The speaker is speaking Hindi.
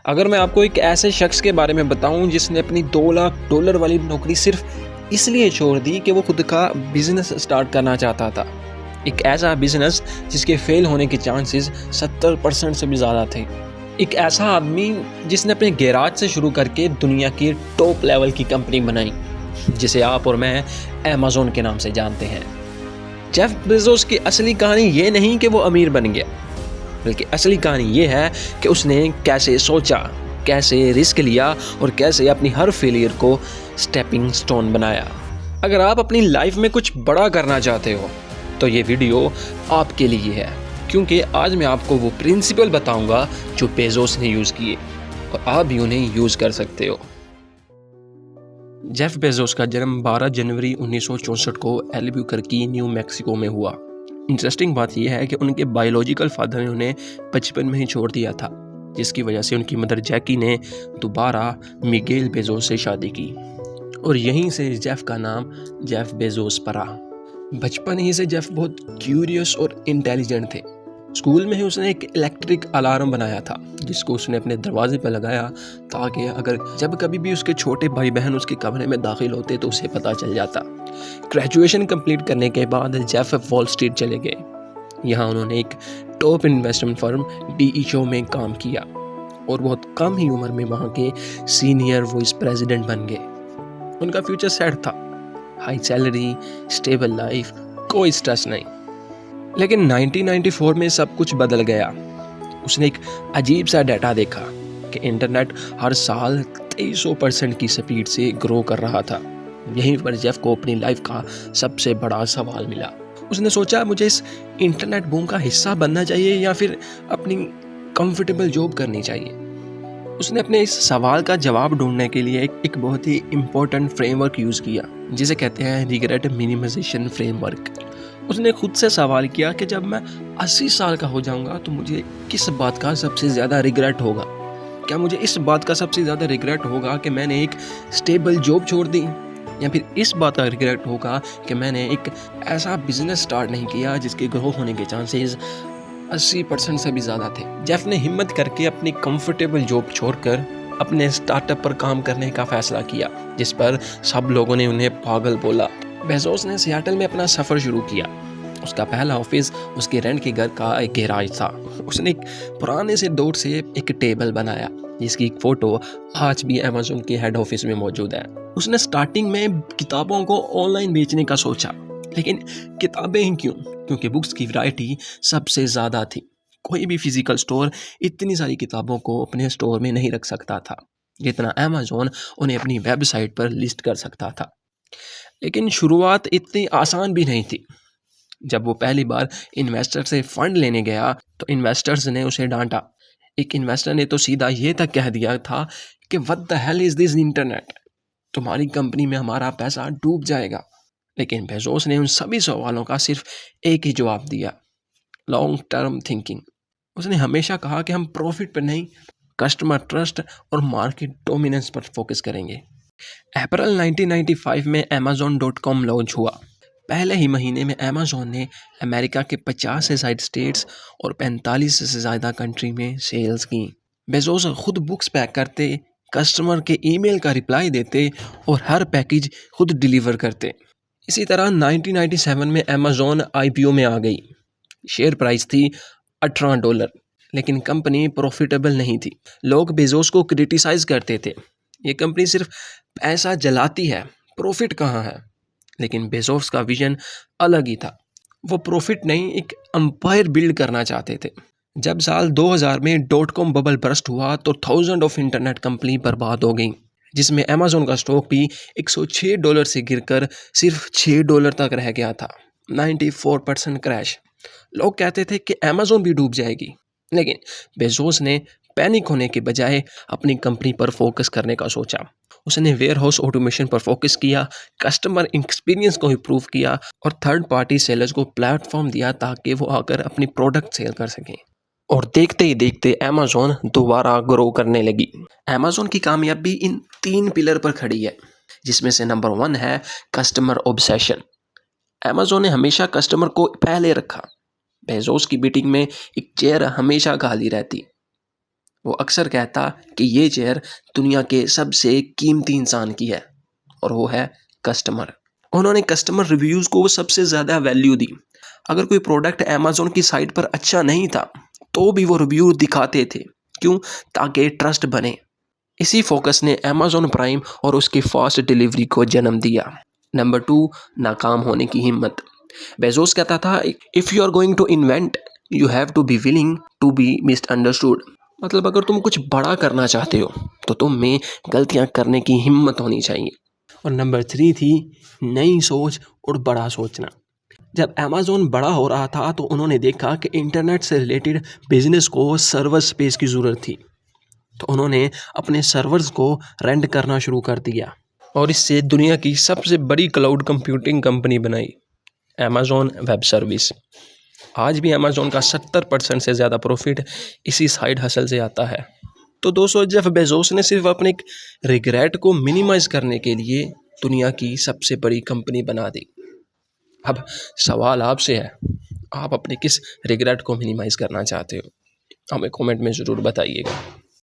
अगर मैं आपको एक ऐसे शख्स के बारे में बताऊं जिसने अपनी $2 लाख वाली नौकरी सिर्फ इसलिए छोड़ दी कि वो खुद का बिजनेस स्टार्ट करना चाहता था। एक ऐसा बिजनेस जिसके फेल होने के चांसेस 70% से भी ज़्यादा थे। एक ऐसा आदमी जिसने अपने गैराज से शुरू करके दुनिया की टॉप लेवल की कंपनी बनाई, जिसे आप और मैं अमेज़न के नाम से जानते हैं। जेफ बेजोस की असली कहानी ये नहीं कि वो अमीर बन गया, बल्कि असली कहानी ये है कि उसने कैसे सोचा, कैसे रिस्क लिया और कैसे अपनी हर फेलियर को स्टेपिंग स्टोन बनाया। अगर आप अपनी लाइफ में कुछ बड़ा करना चाहते हो तो ये वीडियो आपके लिए है, क्योंकि आज मैं आपको वो प्रिंसिपल बताऊंगा जो बेजोस ने यूज़ किए और आप भी उन्हें यूज़ कर सकते हो। जेफ बेजोस का जन्म 12 जनवरी 1964 को एल्बुकर्की, न्यू मैक्सिको में हुआ। इंटरेस्टिंग बात यह है कि उनके बायोलॉजिकल फादर ने उन्हें बचपन में ही छोड़ दिया था, जिसकी वजह से उनकी मदर जैकी ने दोबारा मिगेल बेजोस से शादी की और यहीं से जेफ का नाम जेफ बेजोस पड़ा। बचपन ही से जेफ बहुत क्यूरियस और इंटेलिजेंट थे। स्कूल में ही उसने एक इलेक्ट्रिक अलार्म बनाया था, जिसको उसने अपने दरवाजे पर लगाया ताकि अगर जब कभी भी उसके छोटे भाई बहन उसके कमरे में दाखिल होते तो उसे पता चल जाता। ग्रेजुएशन कंप्लीट करने के बाद जेफ वॉल स्ट्रीट चले गए। यहाँ उन्होंने एक टॉप इन्वेस्टमेंट फर्म DEO में काम किया और बहुत कम ही उम्र में वहाँ के सीनियर वाइस प्रेसिडेंट बन गए। उनका फ्यूचर सेट था, हाई सैलरी, स्टेबल लाइफ, कोई स्ट्रेस नहीं। लेकिन 1994 में सब कुछ बदल गया। उसने एक अजीब सा डाटा देखा कि इंटरनेट हर साल 2300% की स्पीड से ग्रो कर रहा था। यहीं पर जेफ को अपनी लाइफ का सबसे बड़ा सवाल मिला। उसने सोचा, मुझे इस इंटरनेट बूम का हिस्सा बनना चाहिए या फिर अपनी कंफर्टेबल जॉब करनी चाहिए। उसने अपने इस सवाल का जवाब ढूंढने के लिए एक बहुत ही इम्पोर्टेंट फ्रेमवर्क यूज़ किया, जिसे कहते हैं रिग्रेट मिनिमाइजेशन फ्रेमवर्क। उसने खुद से सवाल किया कि जब मैं 80 साल का हो जाऊंगा तो मुझे किस बात का सबसे ज़्यादा रिग्रेट होगा। क्या मुझे इस बात का सबसे ज़्यादा रिग्रेट होगा कि मैंने एक स्टेबल जॉब छोड़ दी, या फिर इस बात का रिग्रेट होगा कि मैंने एक ऐसा बिजनेस स्टार्ट नहीं किया जिसके ग्रो होने के चांसेस 80% से भी ज़्यादा थे। जेफ ने हिम्मत करके अपनी कंफर्टेबल जॉब छोड़कर अपने स्टार्टअप पर काम करने का फैसला किया, जिस पर सब लोगों ने उन्हें पागल बोला। बेजोस ने सियाटल में अपना सफ़र शुरू किया। उसका पहला ऑफिस उसके रेंट के घर का एक गैराज था। उसने एक पुराने से दौर से एक टेबल बनाया, जिसकी एक फ़ोटो आज भी अमेज़न के हेड ऑफिस में मौजूद है। उसने स्टार्टिंग में किताबों को ऑनलाइन बेचने का सोचा, लेकिन किताबें ही क्यों? क्योंकि बुक्स की वैरायटी सबसे ज़्यादा थी। कोई भी फिजिकल स्टोर इतनी सारी किताबों को अपने स्टोर में नहीं रख सकता था जितना अमेज़न उन्हें अपनी वेबसाइट पर लिस्ट कर सकता था। लेकिन शुरुआत इतनी आसान भी नहीं थी। जब वो पहली बार इन्वेस्टर से फंड लेने गया तो इन्वेस्टर्स ने उसे डांटा। एक इन्वेस्टर ने तो सीधा ये तक कह दिया था कि what the hell is this internet, तुम्हारी कंपनी में हमारा पैसा डूब जाएगा। लेकिन बेजोस ने उन सभी सवालों का सिर्फ एक ही जवाब दिया, लॉन्ग टर्म थिंकिंग। उसने हमेशा कहा कि हम प्रॉफिट पर नहीं, कस्टमर ट्रस्ट और मार्केट डोमिनेंस पर फोकस करेंगे। अप्रैल 1995 में Amazon.com लॉन्च हुआ। पहले ही महीने में अमेज़न ने अमेरिका के 50 से ज़्यादा स्टेट्स और 45 से ज़्यादा कंट्री में सेल्स की। बेजोस खुद बुक्स पैक करते, कस्टमर के ईमेल का रिप्लाई देते और हर पैकेज खुद डिलीवर करते। इसी तरह 1997 में अमेज़न IPO में आ गई। शेयर प्राइस थी $18, लेकिन कंपनी प्रॉफिटेबल नहीं थी। लोग बेजोस को क्रिटिसाइज़ करते थे, ये कंपनी सिर्फ पैसा जलाती है, प्रॉफिट कहाँ है? लेकिन बेजोस का विजन अलग ही था। वो प्रॉफिट नहीं, एक एम्पायर बिल्ड करना चाहते थे। जब साल 2000 में .com बबल बर्स्ट हुआ तो थाउजेंड ऑफ इंटरनेट कंपनी बर्बाद हो गई, जिसमें अमेज़न का स्टॉक भी $106 से गिरकर सिर्फ $6 तक रह गया था। 94% क्रैश। लोग कहते थे कि अमेज़न भी डूब जाएगी, लेकिन बेजोस ने पैनिक होने के बजाय अपनी कंपनी पर फोकस करने का सोचा। उसने वेयर हाउस ऑटोमेशन पर फोकस किया, कस्टमर एक्सपीरियंस को इम्प्रूव किया और थर्ड पार्टी सेलर्स को प्लेटफॉर्म दिया ताकि वो आकर अपनी प्रोडक्ट सेल कर सकें। और देखते ही देखते अमेज़न दोबारा ग्रो करने लगी। अमेज़न की कामयाबी इन 3 पिलर पर खड़ी है, जिसमें से नंबर 1 है कस्टमर ऑब्सेशन। अमेज़न ने हमेशा कस्टमर को पहले रखा। बेजोस की मीटिंग में एक चेयर हमेशा खाली रहती, वो अक्सर कहता कि ये चेयर दुनिया के सबसे कीमती इंसान की है, और वो है कस्टमर। उन्होंने कस्टमर रिव्यूज़ को सबसे ज़्यादा वैल्यू दी। अगर कोई प्रोडक्ट अमेज़न की साइट पर अच्छा नहीं था तो भी वो रिव्यू दिखाते थे। क्यों? ताकि ट्रस्ट बने। इसी फोकस ने अमेज़न प्राइम और उसकी फास्ट डिलीवरी को जन्म दिया। नंबर 2, नाकाम होने की हिम्मत। बेजोस कहता था, if you are going to invent you have to be willing to be misunderstood. मतलब अगर तुम कुछ बड़ा करना चाहते हो तो तुम में गलतियां करने की हिम्मत होनी चाहिए। और नंबर 3 थी नई सोच और बड़ा सोचना। जब अमेज़न बड़ा हो रहा था तो उन्होंने देखा कि इंटरनेट से रिलेटेड बिजनेस को सर्वर स्पेस की ज़रूरत थी, तो उन्होंने अपने सर्वर्स को रेंट करना शुरू कर दिया और इससे दुनिया की सबसे बड़ी क्लाउड कंप्यूटिंग कंपनी बनाई, अमेज़न वेब सर्विस। आज भी अमेज़न का 70% से ज़्यादा प्रॉफिट इसी साइड हसल से आता है। तो दोस्तों, जेफ बेजोस ने सिर्फ अपने रिग्रेट को मिनिमाइज़ करने के लिए दुनिया की सबसे बड़ी कंपनी बना दी। अब सवाल आपसे है, आप अपने किस रिग्रेट को मिनिमाइज़ करना चाहते हो? हमें कमेंट में ज़रूर बताइएगा।